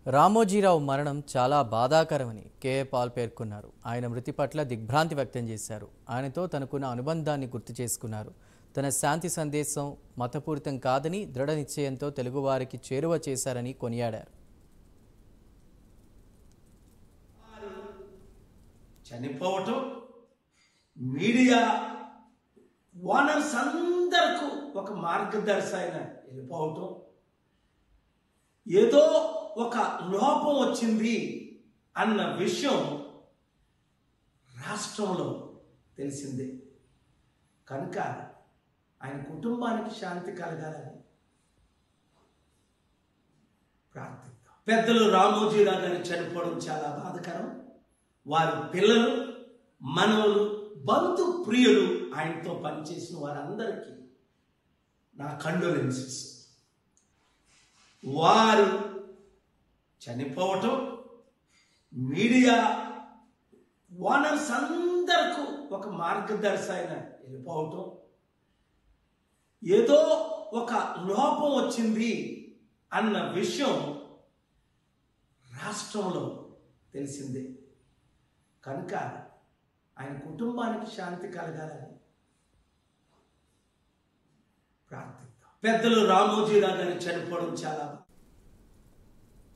రామోజీరావు మరణం చాలా బాధాకరమని కేఏ పాల్ పేర్కొన్నారు. ఆయన మృతి పట్ల దిగ్భ్రాంతి వ్యక్తం చేశారు. ఆయనతో తనకున్న అనుబంధాన్ని గుర్తు చేసుకున్నారు. తన శాంతి సందేశం మతపూరితం కాదని దృఢ నిశ్చయంతో తెలుగువారికి చేరువ చేశారని కొనియాడారు. చనిపోవటం మీడియా ఓనర్స్ అందరికీ ఒక మార్గదర్శి అయిన వెళ్ళిపోవటం, ఏదో ఒక లోపం వచ్చింది అన్న విషయం రాష్ట్రంలో తెలిసిందే. కనుక ఆయన కుటుంబానికి శాంతి కలగాలని ప్రార్థిద్దాం. పెద్దలు రామోజీరావు గారు చనిపోవడం చాలా బాధాకరం. వారి పిల్లలు, మనవలు, బంధు ప్రియులు, ఆయనతో పనిచేసిన వారందరికీ నా కండోలెన్సెస్. వారు చనిపోవటం మీడియా ఓనర్స్ అందరికీ ఒక మార్గదర్శి అయిన వెళ్ళిపోవటం, ఏదో ఒక లోపం వచ్చింది అన్న విషయం రాష్ట్రంలో తెలిసిందే. కనుక ఆయన కుటుంబానికి శాంతి కలగాలని ప్రార్థిద్దాం. పెద్దలు రామోజీరావు గారు చనిపోవడం చాలా